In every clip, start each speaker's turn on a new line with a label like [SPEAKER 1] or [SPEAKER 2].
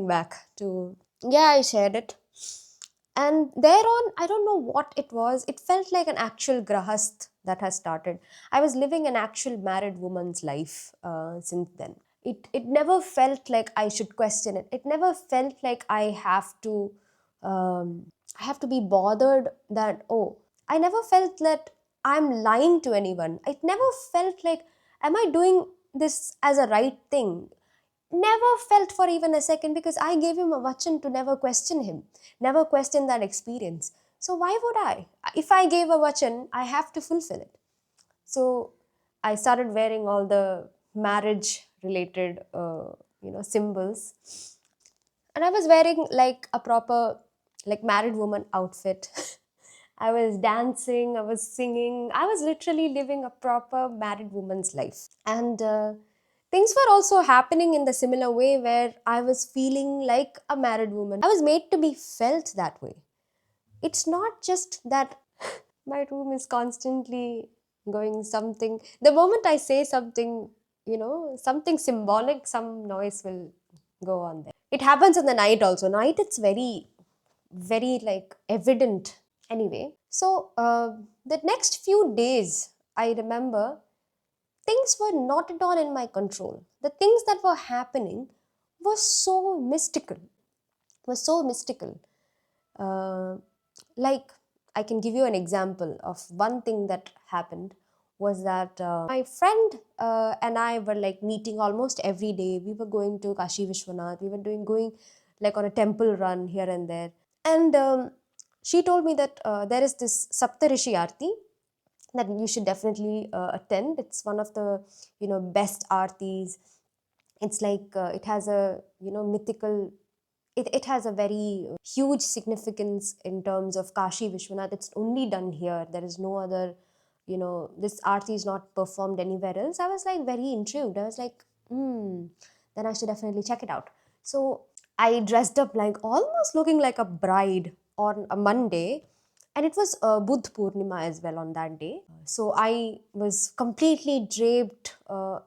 [SPEAKER 1] going back to, yeah, I shared it. And thereon, I don't know what it was. It felt like an actual grahast that has started. I was living an actual married woman's life since then. It never felt like I should question it. It never felt like I have to be bothered that, oh, I never felt that I'm lying to anyone. It never felt like, am I doing this as a right thing? Never felt for even a second, because I gave him a vachan to never question him, never question that experience. So why would I? If I gave a vachan, I have to fulfill it. So I started wearing all the marriage related, symbols, and I was wearing like a proper, like, married woman outfit. I was dancing, I was singing, I was literally living a proper married woman's life. And things were also happening in the similar way, where I was feeling like a married woman. I was made to be felt that way. It's not just that my room is constantly going something. The moment I say something, something symbolic, some noise will go on there. It happens in the night also. Night, it's very, very like evident. Anyway, so the next few days, I remember things were not at all in my control. The things that were happening were so mystical, were so mystical. Uh, like, I can give you an example of one thing that happened. Was that my friend and I were like meeting almost every day. We were going to Kashi Vishwanath. We were going like on a temple run here and there. And she told me that there is this Saptarishi Aarti that you should definitely attend. It's one of the best aartis. It's like it has a mythical. It has a very huge significance in terms of Kashi Vishwanath. It's only done here. There is no other. This aarti is not performed anywhere else. I was like very intrigued. I was like, then I should definitely check it out. So I dressed up like almost looking like a bride on a Monday, and it was Budh Purnima as well on that day. So I was completely draped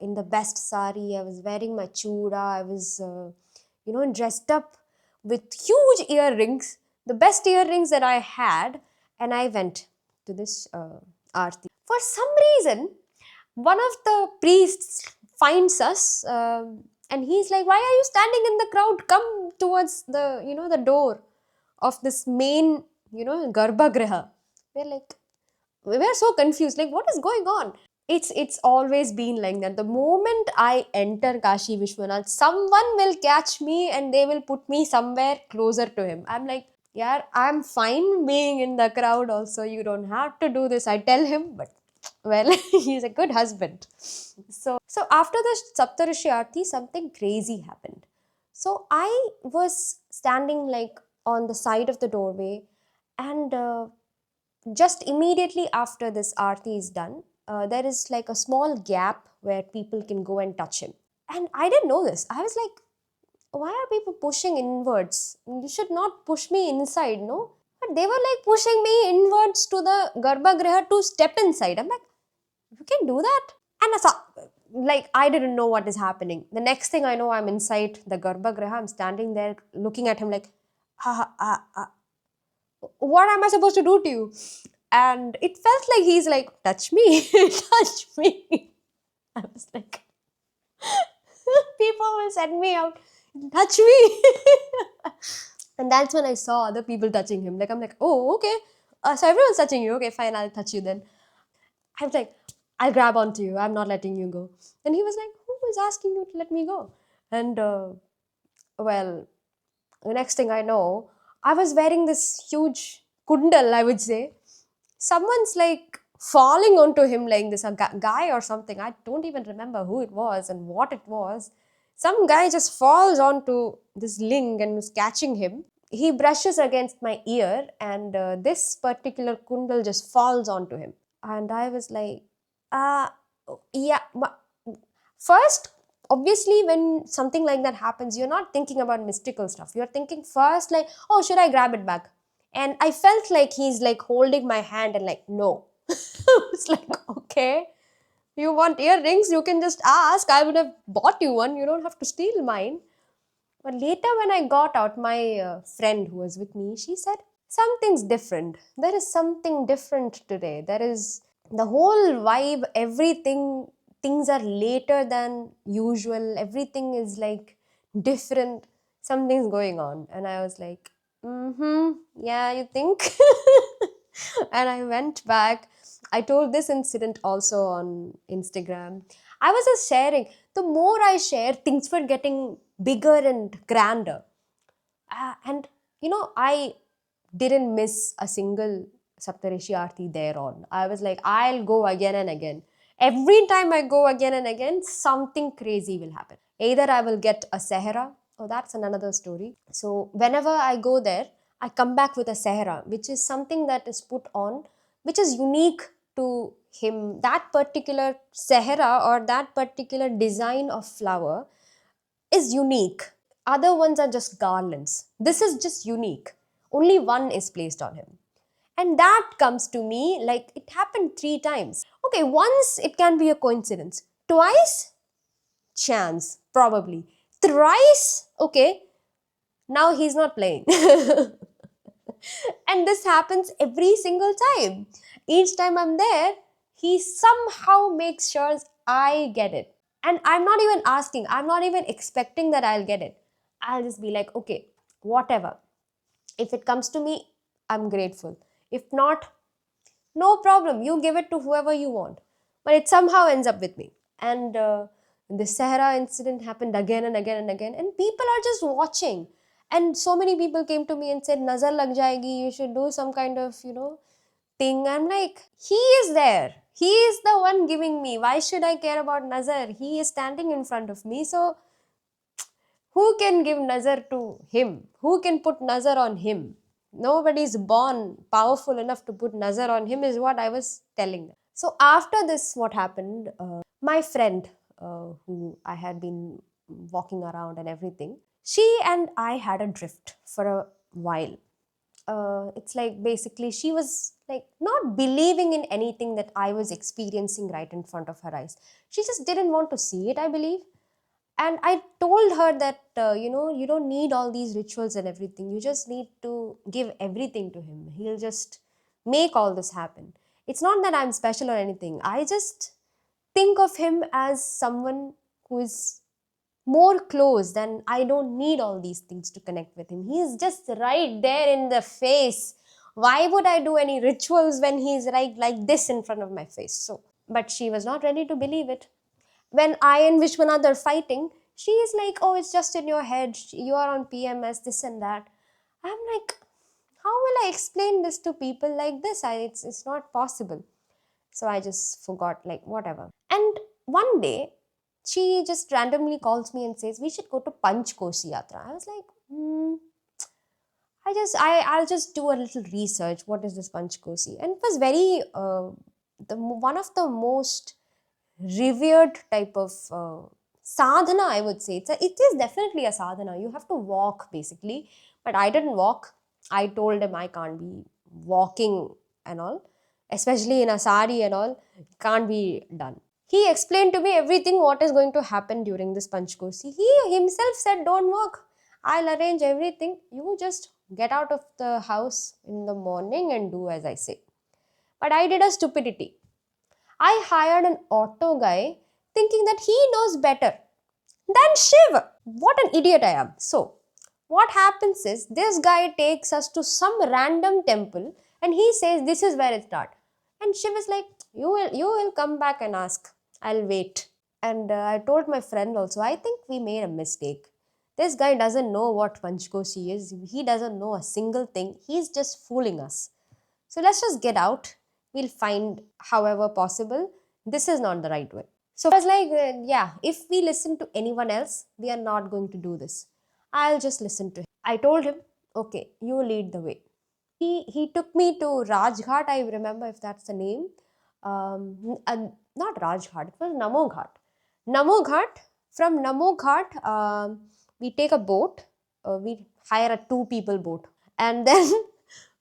[SPEAKER 1] in the best sari. I was wearing my chuda. I was, dressed up with huge earrings, the best earrings that I had, and I went to this aarti. For some reason, one of the priests finds us, and he's like, "Why are you standing in the crowd? Come towards the door of this main, Garbhagriha." We're like, we were so confused, like, what is going on? It's always been like that. The moment I enter Kashi Vishwanath, someone will catch me and they will put me somewhere closer to him. I'm like, yeah, I'm fine being in the crowd also. You don't have to do this. I tell him, but well, he's a good husband. So after the Saptarishi Aarti, something crazy happened. So I was standing like on the side of the doorway, and just immediately after this aarti is done, there is like a small gap where people can go and touch him. And I didn't know this. I was like, why are people pushing inwards? You should not push me inside, no? But they were like pushing me inwards to the Garbhagriha to step inside. I'm like, you can do that? And I saw, like, I didn't know what is happening. The next thing I know, I'm inside the Garbhagriha. I'm standing there looking at him like, what am I supposed to do to you? And it felt like he's like, touch me, touch me. I was like, people will send me out, touch me. And that's when I saw other people touching him. Like, I'm like, oh, okay. So everyone's touching you. Okay, fine, I'll touch you then. I was like, I'll grab onto you. I'm not letting you go. And he was like, who is asking you to let me go? And well, the next thing I know, I was wearing this huge kundal, I would say. Someone's like falling onto him like this, a guy or something. I don't even remember who it was and what it was. Some guy just falls onto this ling and was catching him. He brushes against my ear, and this particular kundal just falls onto him. And I was like, uh, yeah. First, obviously, when something like that happens, you're not thinking about mystical stuff. You're thinking first, like, oh, should I grab it back? And I felt like he's like holding my hand and like, no. It's like, okay, you want earrings? You can just ask. I would have bought you one. You don't have to steal mine. But later, when I got out, my friend who was with me, she said, something's different. There is something different today. There is the whole vibe, everything, things are later than usual. Everything is like different. Something's going on. And I was like, yeah, you think? And I went back. I told this incident also on Instagram. I was just sharing. The more I shared, things were getting bigger and grander. And I didn't miss a single Saptarishi Aarti there on. I was like, I'll go again and again. Every time I go again and again, something crazy will happen. Either I will get a Sahara, oh, that's another story. So, whenever I go there, I come back with a Sahara, which is something that is put on, which is unique to him. That particular Sahara or that particular design of flower is unique. Other ones are just garlands. This is just unique. Only one is placed on him. And that comes to me like it happened three times. Okay, once it can be a coincidence. Twice, chance, probably. Thrice, okay, now he's not playing. And this happens every single time. Each time I'm there, he somehow makes sure I get it. And I'm not even asking, I'm not even expecting that I'll get it. I'll just be like, okay, whatever. If it comes to me, I'm grateful. If not, no problem. You give it to whoever you want. But it somehow ends up with me. And the Sahara incident happened again and again and again. And people are just watching. And so many people came to me and said, Nazar lag jayegi, you should do some kind of, thing. I'm like, he is there. He is the one giving me. Why should I care about Nazar? He is standing in front of me. So who can give Nazar to him? Who can put Nazar on him? Nobody is born powerful enough to put Nazar on him, is what I was telling them. So after this, what happened? My friend, who I had been walking around and everything, she and I had a drift for a while. It's like basically she was like not believing in anything that I was experiencing right in front of her eyes. She just didn't want to see it, I believe. And I told her that, you don't need all these rituals and everything. You just need to give everything to him. He'll just make all this happen. It's not that I'm special or anything. I just think of him as someone who is more close than I don't need all these things to connect with him. He's just right there in the face. Why would I do any rituals when he's right like this in front of my face? So, but she was not ready to believe it. When I and Vishwanath are fighting, she is like, oh, it's just in your head. You are on PMS, this and that. I'm like, how will I explain this to people like this? It's not possible. So I just forgot, like, whatever. And one day, she just randomly calls me and says, we should go to Panchkosi Yatra. I was like, I'll just do a little research. What is this Panchkosi? And it was very, one of the most revered type of sadhana, I would say. It is definitely a sadhana. You have to walk basically. But I didn't walk. I told him I can't be walking and all, especially in a sari and all, can't be done. He explained to me everything what is going to happen during this Panchkosi. He himself said, don't walk. I'll arrange everything. You just get out of the house in the morning and do as I say. But I did a stupidity. I hired an auto guy thinking that he knows better than Shiv. What an idiot I am. So, what happens is this guy takes us to some random temple and he says this is where it starts. And Shiv is like, you will come back and ask. I'll wait. And I told my friend also, I think we made a mistake. This guy doesn't know what Panchkosi is. He doesn't know a single thing. He's just fooling us. So let's just get out. We'll find however possible. This is not the right way. So I was like, yeah, if we listen to anyone else, we are not going to do this. I'll just listen to him. I told him, okay, you lead the way. He took me to Rajghat, I remember if that's the name. Not Rajghat, it was Namo Ghat. Namo Ghat, from Namo Ghat, we take a boat, we hire a two people boat, and then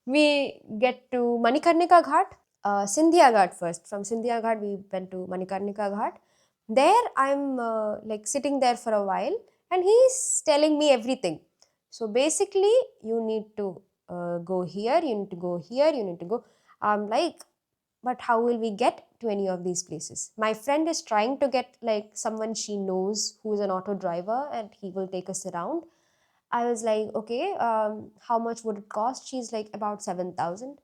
[SPEAKER 1] we get to Manikarnika Ghat, Sindhya Ghat first. From Sindhya Ghat, we went to Manikarnika Ghat. There, I'm like sitting there for a while, and he's telling me everything. So basically, you need to go here, you need to go here, you need to go. I'm like, but how will we get to any of these places? My friend is trying to get like someone she knows who is an auto driver and he will take us around. I was like, okay, how much would it cost? She's like, about 7,000.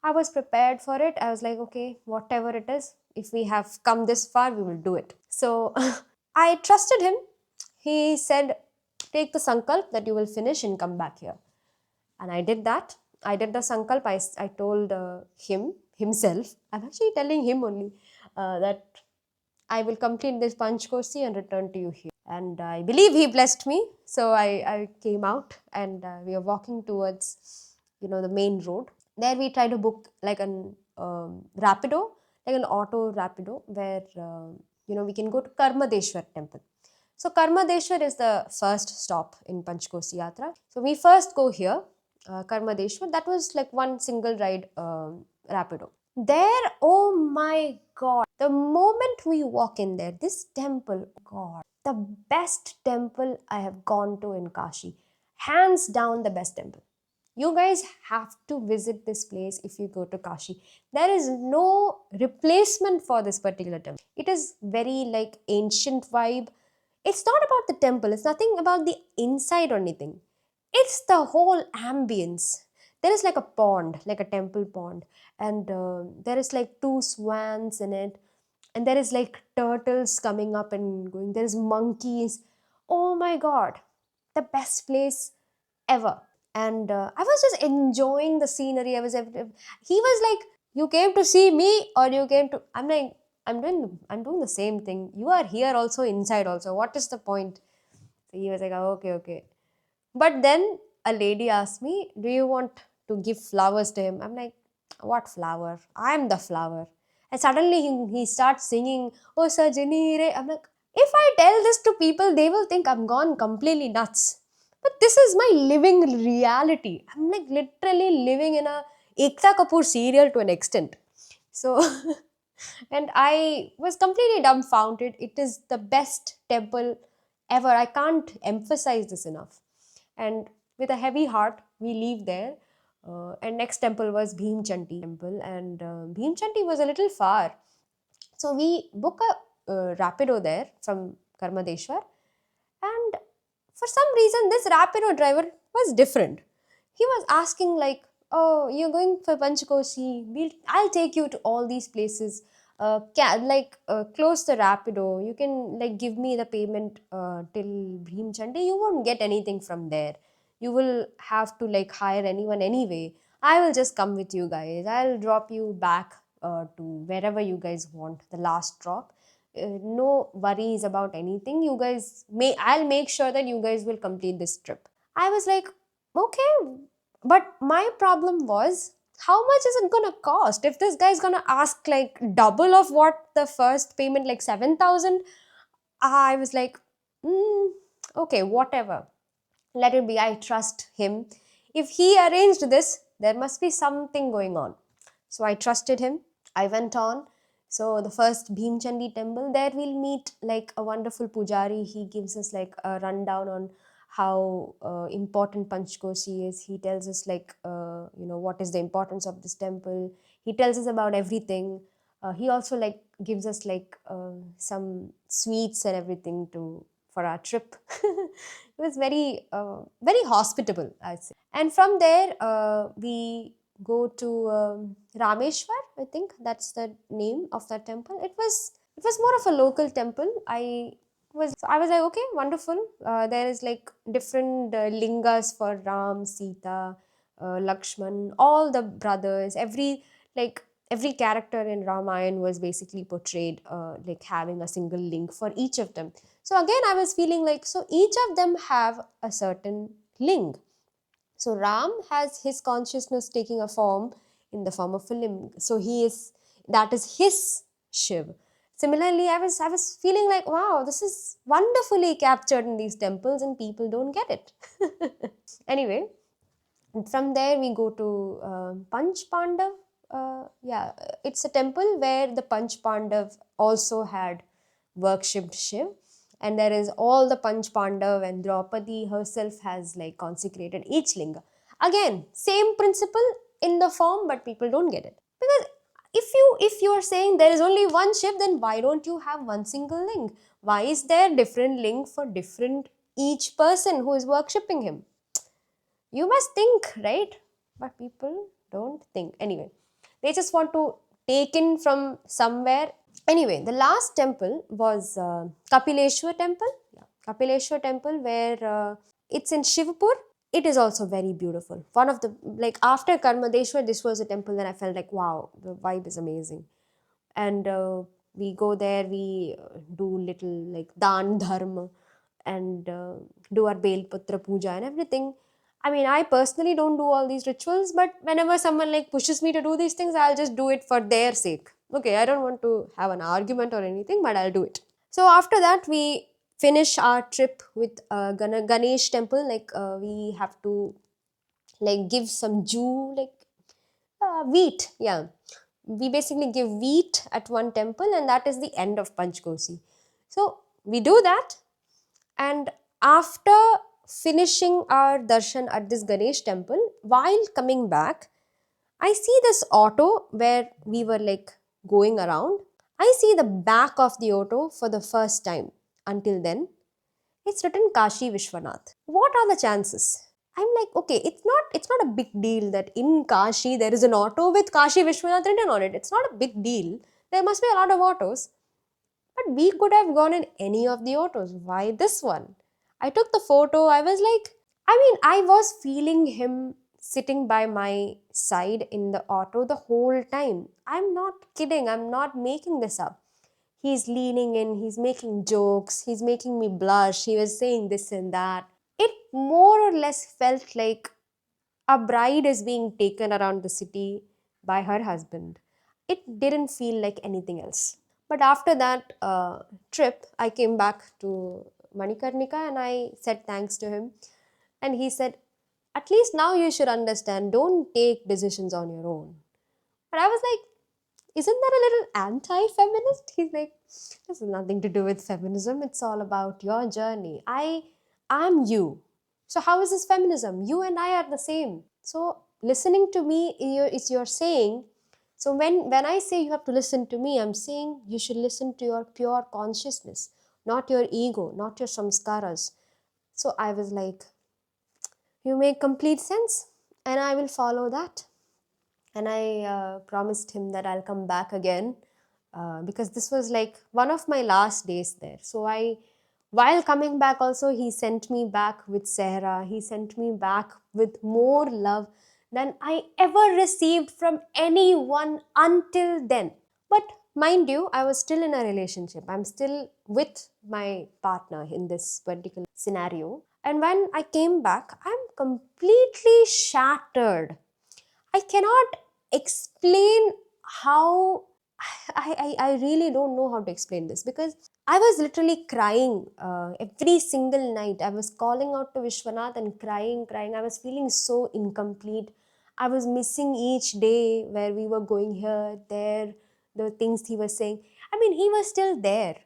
[SPEAKER 1] I was prepared for it. I was like, okay, whatever it is, if we have come this far, we will do it. So I trusted him. He said, take the sankalp that you will finish and come back here. And I did that. I did the sankalp. I told him, himself, I'm actually telling him only that I will complete this Panchkosi and return to you here. And I believe he blessed me. So I came out and we are walking towards, the main road. There we try to book like an Rapido, like an auto Rapido, where, we can go to Karmadeshwar temple. So Karmadeshwar is the first stop in Panchkosi Yatra. So we first go here, Karmadeshwar. That was like one single ride Rapido. There, oh my God, the moment we walk in there, this temple, God, the best temple I have gone to in Kashi. Hands down, the best temple. You guys have to visit this place if you go to Kashi. There is no replacement for this particular temple. It is very like ancient vibe. It's not about the temple, it's nothing about the inside or anything. It's the whole ambience. There is like a pond, like a temple pond, and there is like two swans in it, and there is like turtles coming up and going. There is monkeys. Oh my God, the best place ever. And I was just enjoying the scenery. He was like, you came to see me or you came to, I'm like, I'm doing the same thing. You are here also, inside also. What is the point? So he was like, oh, okay, okay. But then a lady asked me, do you want to give flowers to him? I'm like, what flower? I'm the flower. And suddenly he starts singing, oh Sajani Re. I'm like, if I tell this to people, they will think I'm gone completely nuts. But this is my living reality. I'm like literally living in a Ekta Kapoor serial to an extent. So, and I was completely dumbfounded. It is the best temple ever. I can't emphasize this enough. And with a heavy heart, we leave there. And next temple was Bhimchanti temple, and Bhimchanti was a little far. So we book a Rapido there from Karmadeshwar, and for some reason, this Rapido driver was different. He was asking like, "Oh, you're going for Panchkosi? I'll take you to all these places. Close the Rapido. You can like give me the payment till Bhimchandi. You won't get anything from there. You will have to like hire anyone anyway. I will just come with you guys. I'll drop you back to wherever you guys want. The last drop." No worries about anything. I'll make sure that you guys will complete this trip. I was like, okay, but my problem was, how much is it gonna cost? If this guy's gonna ask like double of what the first payment, like 7,000, I was like, okay, whatever, let it be. I trust him. If he arranged this, there must be something going on. So I trusted him. I went on. So the first Bhimchandi temple, there we'll meet like a wonderful pujari. He gives us like a rundown on how important Panchkosi is. He tells us like what is the importance of this temple. He tells us about everything. He also like gives us like some sweets and everything to for our trip. It was very hospitable, I'd say. And from there, we go to Rameshwar. I think that's the name of that temple. It was more of a local temple. I was like, okay, wonderful. There is like different lingas for Ram, Sita, Lakshman, all the brothers. Every character in Ramayana was basically portrayed like having a single link for each of them. So again, I was feeling like, so each of them have a certain link. So Ram has his consciousness taking a form in the form of a limb. So that is his Shiv. Similarly, I was feeling like, wow, this is wonderfully captured in these temples and people don't get it. Anyway, from there we go to Panch Pandav. Yeah, it's a temple where the Panch Pandav also had worshipped Shiv. and there is all the Panch Pandav, and Draupadi herself has like consecrated each linga. Again, same principle in the form, but people don't get it. Because if you are saying there is only one Shiv, then why don't you have one single ling? Why is there different ling for different each person who is worshipping him? You must think, right? But people don't think. Anyway, they just want to take in from somewhere. Anyway, the last temple was Kapileshwar temple. Yeah, Kapileshwar temple, where it's in Shivpur. It is also very beautiful. One of the, like, after Karmadeshwar, this was a temple that I felt like, wow, the vibe is amazing. And we go there, we do little like dan dharma, and do our Belputra puja and everything. I mean, I personally don't do all these rituals, but whenever someone like pushes me to do these things, I'll just do it for their sake. Okay, I don't want to have an argument or anything, but I'll do it. So after that, we finish our trip with Ganesh temple. Like we have to like give some Jew, like wheat. Yeah, we basically give wheat at one temple, and that is the end of Panchkosi. So we do that, and after finishing our darshan at this Ganesh temple, while coming back, I see this auto where we were like going around. I see the back of the auto for the first time. Until then, it's written Kashi Vishwanath. What are the chances? I'm like, okay, it's not a big deal that in Kashi there is an auto with Kashi Vishwanath written on it. It's not a big deal. There must be a lot of autos. But we could have gone in any of the autos. Why this one? I took the photo. I was like, I mean, I was feeling him sitting by my side in the auto the whole time. I'm not kidding. I'm not making this up. He's leaning in, he's making jokes, he's making me blush, he was saying this and that. It more or less felt like a bride is being taken around the city by her husband. It didn't feel like anything else. But after that trip, I came back to Manikarnika and I said thanks to him. And he said, at least now you should understand, don't take decisions on your own. But I was like, isn't that a little anti-feminist? He's like, this has nothing to do with feminism. It's all about your journey. I'm you. So how is this feminism? You and I are the same. So listening to me is your saying. So when I say you have to listen to me, I'm saying you should listen to your pure consciousness, not your ego, not your samskaras. So I was like, you make complete sense, and I will follow that. And I promised him that I'll come back again because this was like one of my last days there. So while coming back, also he sent me back with Sehra. He sent me back with more love than I ever received from anyone until then. But mind you, I was still in a relationship. I'm still with my partner in this particular scenario. And when I came back, I'm completely shattered. I cannot explain how. I really don't know how to explain this because I was literally crying every single night. I was calling out to Vishwanath and crying, crying. I was feeling so incomplete. I was missing each day where we were going here, there, the things he was saying. I mean, he was still there,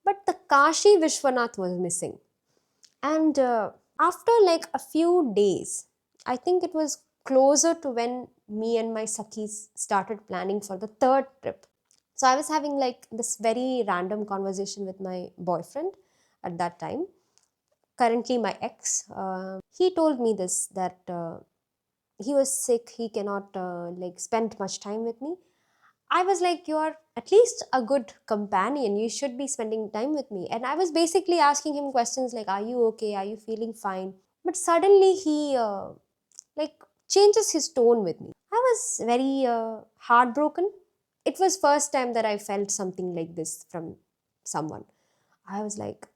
[SPEAKER 1] but the Kashi Vishwanath was missing. And after like a few days, I think it was closer to when me and my Sakhis started planning for the third trip. So I was having like this very random conversation with my boyfriend at that time, currently my ex. He told me this that he was sick, he cannot like spend much time with me. I was like, you are at least a good companion. You should be spending time with me. And I was basically asking him questions like, are you okay? Are you feeling fine? But suddenly he like changes his tone with me. I was very heartbroken. It was first time that I felt something like this from someone. I was like,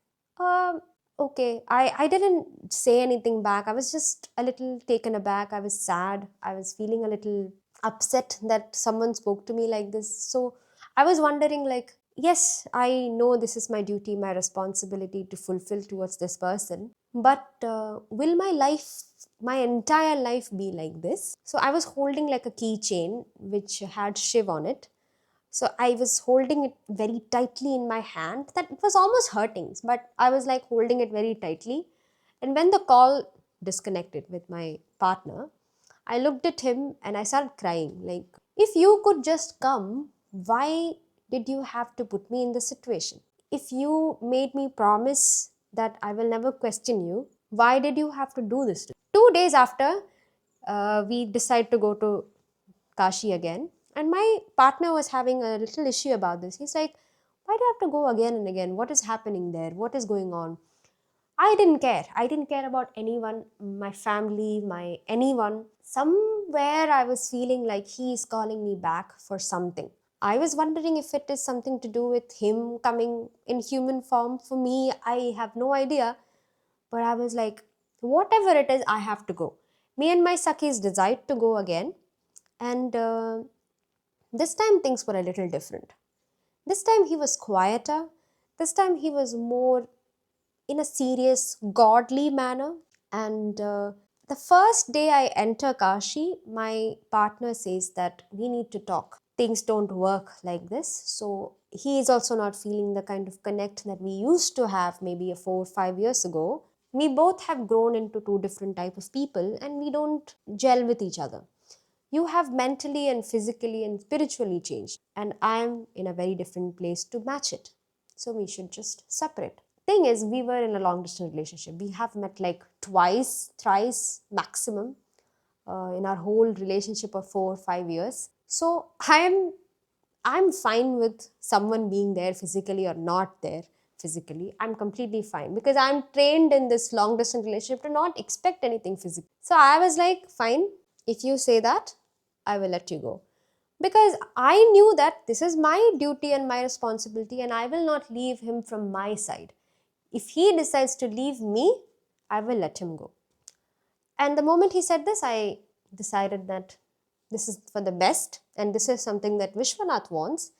[SPEAKER 1] okay. I didn't say anything back. I was just a little taken aback. I was sad. I was feeling a little upset that someone spoke to me like this. So I was wondering, like, yes, I know this is my duty, my responsibility to fulfill towards this person, but will my life, my entire life be like this? So I was holding like a keychain which had Shiv on it. So I was holding it very tightly in my hand, that it was almost hurting, but I was like holding it very tightly. And when the call disconnected with my partner, I looked at him and I started crying. Like, if you could just come, why did you have to put me in this situation? If you made me promise that I will never question you, why did you have to do this? 2 days after, we decided to go to Kashi again. And my partner was having a little issue about this. He's like, why do you have to go again and again? What is happening there? What is going on? I didn't care. I didn't care about anyone, my family, my anyone. Somewhere I was feeling like he is calling me back for something. I was wondering if it is something to do with him coming in human form. For me, I have no idea. But I was like, whatever it is, I have to go. Me and my Sakis decided to go again. And this time things were a little different. This time he was quieter. This time he was more in a serious, godly manner. And the first day I enter Kashi, my partner says that we need to talk. Things don't work like this. So he is also not feeling the kind of connect that we used to have maybe 4 or 5 years ago. We both have grown into two different type of people and we don't gel with each other. You have mentally and physically and spiritually changed, and I'm in a very different place to match it. So we should just separate. Thing is, we were in a long distance relationship. We have met like twice, thrice maximum in our whole relationship of 4 or 5 years. So I'm fine with someone being there physically or not there physically. I'm completely fine because I'm trained in this long distance relationship to not expect anything physical. So I was like, fine, if you say that, I will let you go. Because I knew that this is my duty and my responsibility, and I will not leave him from my side. If he decides to leave me, I will let him go. And the moment he said this, I decided that this is for the best and this is something that Vishwanath wants.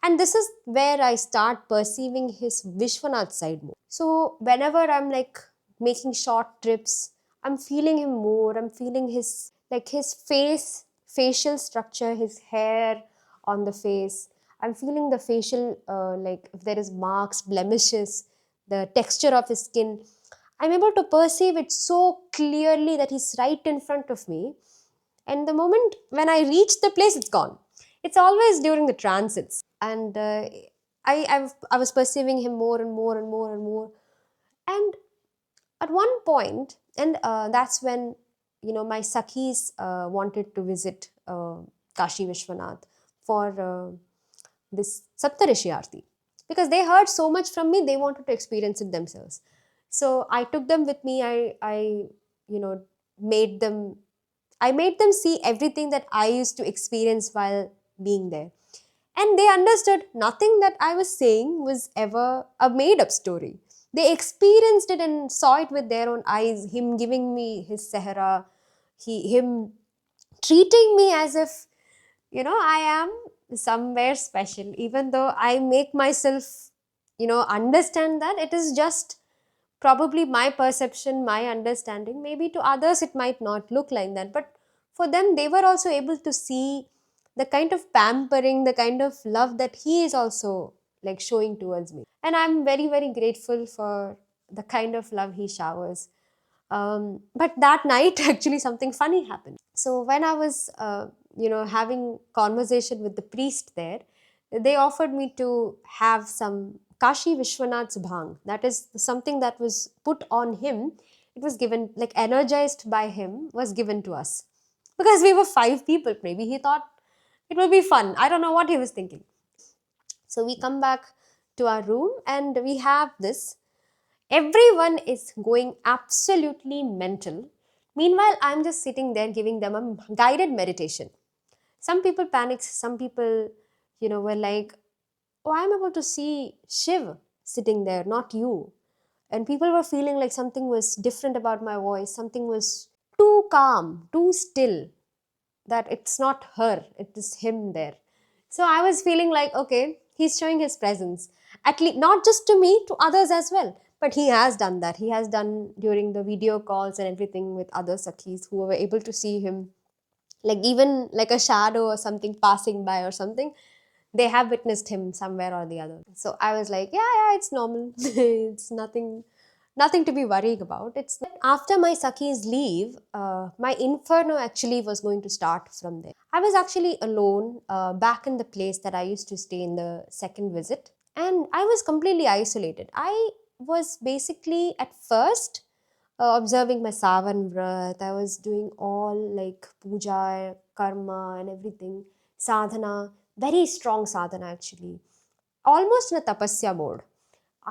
[SPEAKER 1] And this is where I start perceiving his Vishwanath side more. So whenever I'm like making short trips, I'm feeling him more. I'm feeling his like his face, facial structure, his hair on the face. I'm feeling the facial like if there is marks, blemishes, the texture of his skin. I'm able to perceive it so clearly that he's right in front of me. And the moment when I reach the place, it's gone. It's always during the transits. And I was perceiving him more and more and more and more. And at one point, and that's when, my Sakhis wanted to visit Kashi Vishwanath for this Saptarishi Aarti. Because they heard so much from me, they wanted to experience it themselves. So I took them with me. I you know, made them I made them see everything that I used to experience while being there. And they understood nothing that I was saying was ever a made up story. They experienced it and saw it with their own eyes. Him giving me his Sahara, him treating me as if, I am somewhere special, even though I make myself, understand that it is just probably my perception, my understanding. Maybe to others it might not look like that, but for them, they were also able to see the kind of pampering, the kind of love that he is also like showing towards me. And I'm very, very grateful for the kind of love he showers. But that night, actually, something funny happened. So when I was, having conversation with the priest there, they offered me to have some Kashi Vishwanath's bhang. That is something that was put on him. It was given, like energized by him, was given to us. Because we were 5 people, maybe he thought it will be fun. I don't know what he was thinking. So we come back to our room and we have this. Everyone is going absolutely mental. Meanwhile, I'm just sitting there giving them a guided meditation. Some people panicked, some people, were like, oh, I'm able to see Shiv sitting there, not you. And people were feeling like something was different about my voice, something was too calm, too still, that it's not her, it is him there. So I was feeling like, okay, he's showing his presence, at least not just to me, to others as well. But he has done that. He has done during the video calls and everything with other Sakhis who were able to see him, like even like a shadow or something passing by or something. they have witnessed him somewhere or the other. So I was like, yeah, yeah, it's normal. It's nothing to be worrying about. It's after my Sakhi's leave, my inferno actually was going to start from there. I was actually alone back in the place that I used to stay in the second visit, and I was completely isolated. I was basically at first observing my Savan Vrat. I was doing all like puja, karma, and everything, sadhana, very strong sadhana actually, almost in a tapasya mode.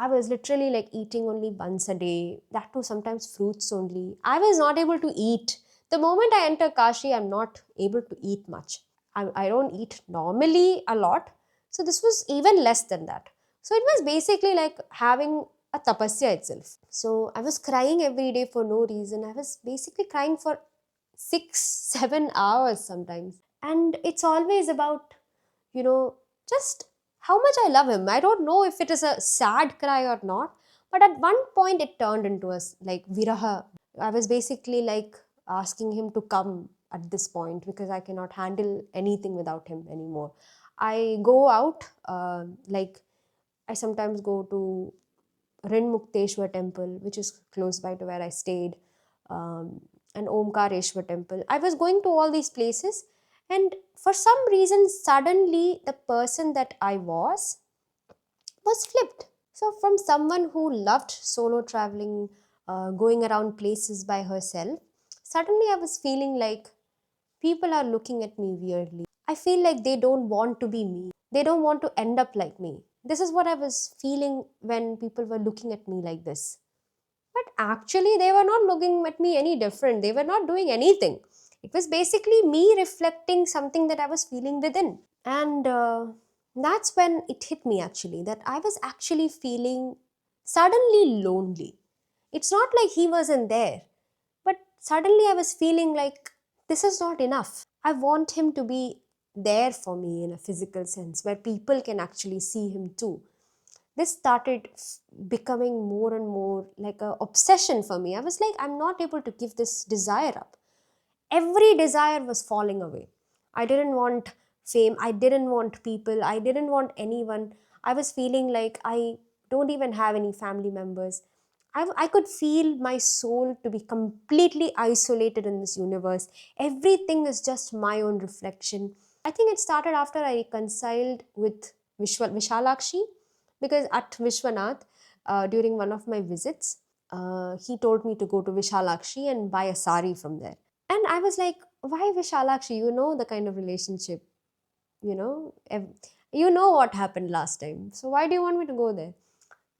[SPEAKER 1] I was literally like eating only once a day, that too sometimes fruits only. I was not able to eat. The moment I enter Kashi, I'm not able to eat much. I don't eat normally a lot. So this was even less than that. So it was basically like having a tapasya itself. So I was crying every day for no reason. I was basically crying for 6, 7 hours sometimes. And it's always about, you know, just how much I love him. I don't know if it is a sad cry or not, but at one point it turned into a like viraha. I was basically like asking him to come at this point because I cannot handle anything without him anymore. I go out, like I sometimes go to Rinmukteshwar temple, which is close by to where I stayed, and Omkareshwar temple. I was going to all these places, and for some reason, suddenly the person that I was flipped. So, from someone who loved solo traveling, going around places by herself, suddenly I was feeling like people are looking at me weirdly. I feel like they don't want to be me. They don't want to end up like me. This is what I was feeling when people were looking at me like this. But actually, they were not looking at me any different. They were not doing anything. It was basically me reflecting something that I was feeling within. And that's when it hit me actually that I was actually feeling suddenly lonely. It's not like he wasn't there, but suddenly I was feeling like this is not enough. I want him to be there for me in a physical sense where people can actually see him too. This started becoming more and more like a obsession for me. I was like, I'm not able to give this desire up. Every desire was falling away. I didn't want fame. I didn't want people. I didn't want anyone. I was feeling like I don't even have any family members. I could feel my soul to be completely isolated in this universe. Everything is just my own reflection. I think it started after I reconciled with Vishalakshi, because at Vishwanath, during one of my visits, he told me to go to Vishalakshi and buy a sari from there. And I was like, why Vishalakshi? You know the kind of relationship, you know, you know what happened last time. So why do you want me to go there?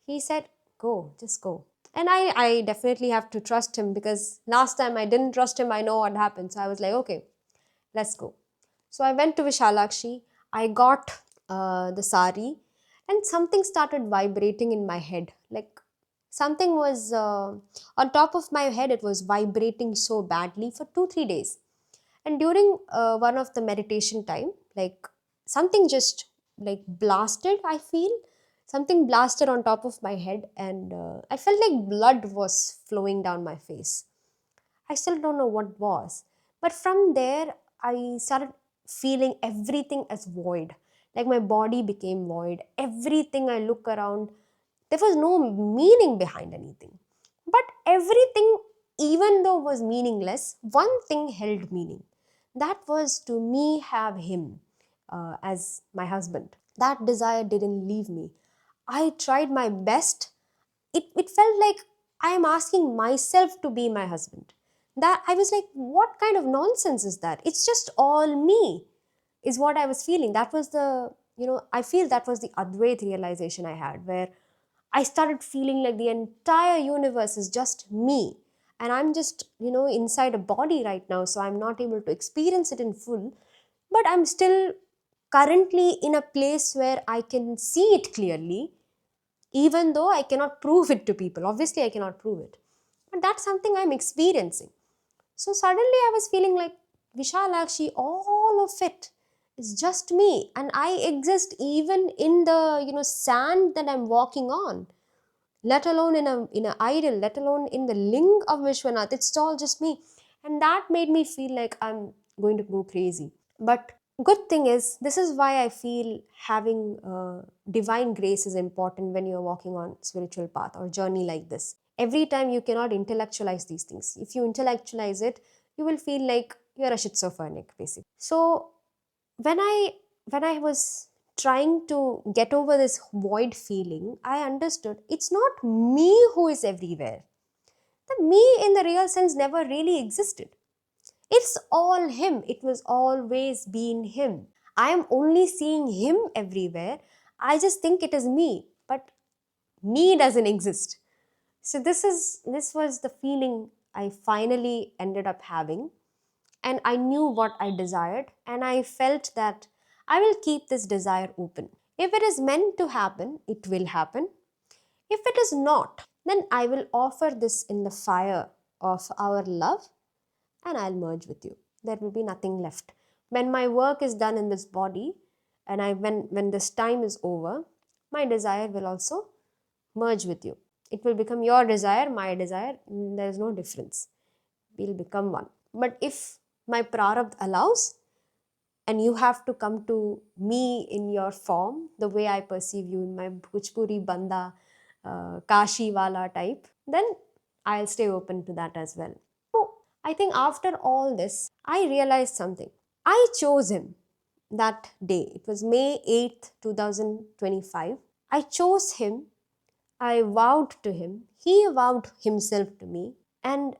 [SPEAKER 1] He said, go, just go. And I definitely have to trust him because last time I didn't trust him. I know what happened. So I was like, okay, let's go. So I went to Vishalakshi. I got the sari, and something started vibrating in my head. Like something was on top of my head, it was vibrating so badly for 2, 3 days. And during one of the meditation time, like something just like blasted, I feel something blasted on top of my head, and I felt like blood was flowing down my face. I still don't know what was. But from there, I started feeling everything as void. Like my body became void. Everything I look around, there was no meaning behind anything. But everything, even though was meaningless, one thing held meaning. That was to me have him as my husband. That desire didn't leave me. I tried my best. It felt like I am asking myself to be my husband. That I was like, what kind of nonsense is that? It's just all me, is what I was feeling. That was the, I feel that was the Advaita realization I had, where I started feeling like the entire universe is just me. And I'm just, inside a body right now, so I'm not able to experience it in full. But I'm still currently in a place where I can see it clearly, even though I cannot prove it to people. Obviously, I cannot prove it. But that's something I'm experiencing. So suddenly I was feeling like Vishalakshi, all of it is just me. And I exist even in the sand that I'm walking on. Let alone in a idol, let alone in the ling of Vishwanath. It's all just me. And that made me feel like I'm going to go crazy. But good thing is, this is why I feel having divine grace is important when you're walking on spiritual path or journey like this. Every time you cannot intellectualize these things. If you intellectualize it, you will feel like you're a schizophrenic, basically. So when I when I was trying to get over this void feeling, I understood it's not me who is everywhere. The me in the real sense never really existed. It's all him. It was always been him. I am only seeing him everywhere. I just think it is me, but me doesn't exist. So this was the feeling I finally ended up having, and I knew what I desired, and I felt that I will keep this desire open. If it is meant to happen, it will happen. If it is not, then I will offer this in the fire of our love, and I'll merge with you. There will be nothing left. When my work is done in this body, and when this time is over, my desire will also merge with you. It will become your desire, my desire. There is no difference. We'll become one. But if my prarabdha allows, and you have to come to me in your form, the way I perceive you in my Bhojpuri Banda, Kashi wala type, then I'll stay open to that as well. So I think after all this, I realized something. I chose him that day. It was May 8th, 2025. I chose him. I vowed to him. He vowed himself to me. And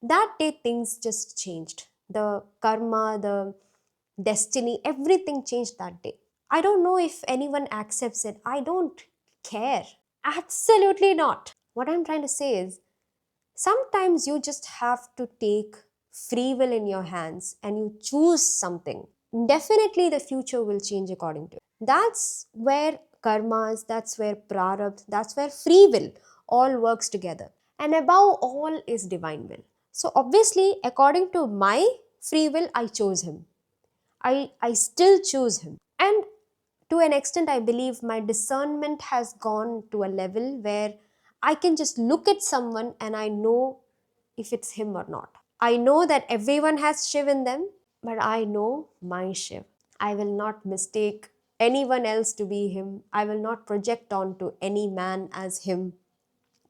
[SPEAKER 1] that day, things just changed. The karma, the destiny, everything changed that day. I don't know if anyone accepts it. I don't care. Absolutely not. What I'm trying to say is, sometimes you just have to take free will in your hands and you choose something. Definitely, the future will change according to it. That's where karmas, that's where prarabdha, that's where free will all works together. And above all is divine will. So, obviously, according to my free will, I chose him. I still choose him. And to an extent, I believe my discernment has gone to a level where I can just look at someone and I know if it's him or not. I know that everyone has Shiv in them, but I know my Shiv. I will not mistake anyone else to be him. I will not project onto any man as him,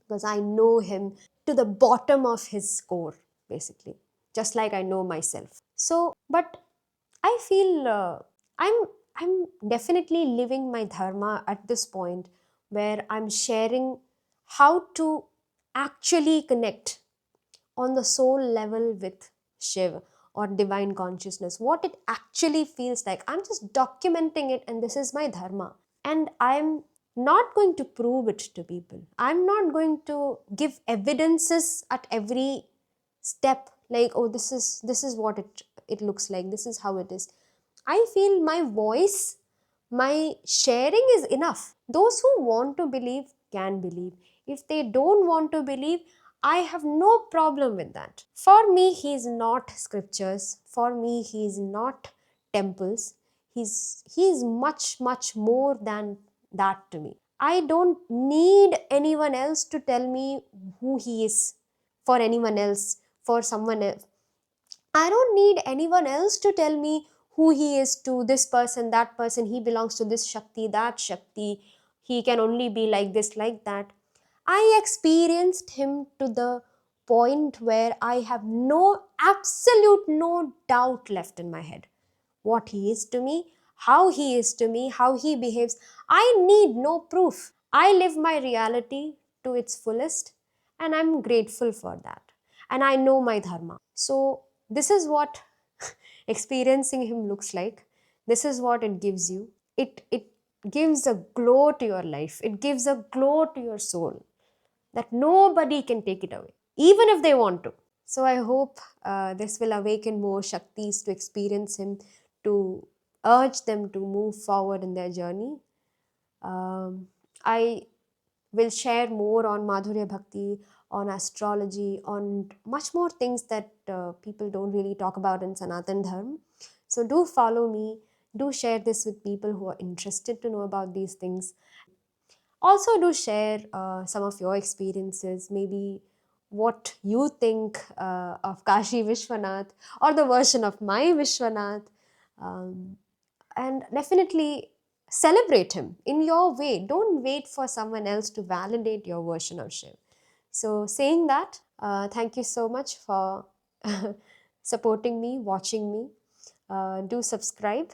[SPEAKER 1] because I know him to the bottom of his core, basically, just like I know myself. So, but I feel I'm definitely living my dharma at this point, where I'm sharing how to actually connect on the soul level with Shiv or divine consciousness, what it actually feels like. I'm just documenting it, and this is my dharma. And I'm not going to prove it to people. I'm not going to give evidences at every step, like, oh, this is what it looks like, this is how it is. I feel my voice, my sharing is enough. Those who want to believe can believe. If they don't want to believe, I have no problem with that. For me, he is not scriptures. For me, he is not temples. He is much, much more than that to me. I don't need anyone else to tell me who he is, for anyone else, for someone else. I don't need anyone else to tell me who he is to this person, that person. He belongs to this Shakti, that Shakti. He can only be like this, like that. I experienced him to the point where I have absolute no doubt left in my head. What he is to me, how he is to me, how he behaves. I need no proof. I live my reality to its fullest, and I'm grateful for that. And I know my dharma. So, this is what experiencing him looks like. This is what it gives you. It gives a glow to your life, it gives a glow to your soul that nobody can take it away, even if they want to. So I hope this will awaken more Shaktis to experience him, to urge them to move forward in their journey. I will share more on Madhurya Bhakti, on astrology, on much more things that people don't really talk about in Sanatan Dharma. So do follow me, do share this with people who are interested to know about these things. Also, do share some of your experiences, maybe what you think of Kashi Vishwanath or the version of my Vishwanath. and definitely celebrate him in your way. Don't wait for someone else to validate your version of Shiv. So, saying that, thank you so much for supporting me, watching me. Do subscribe.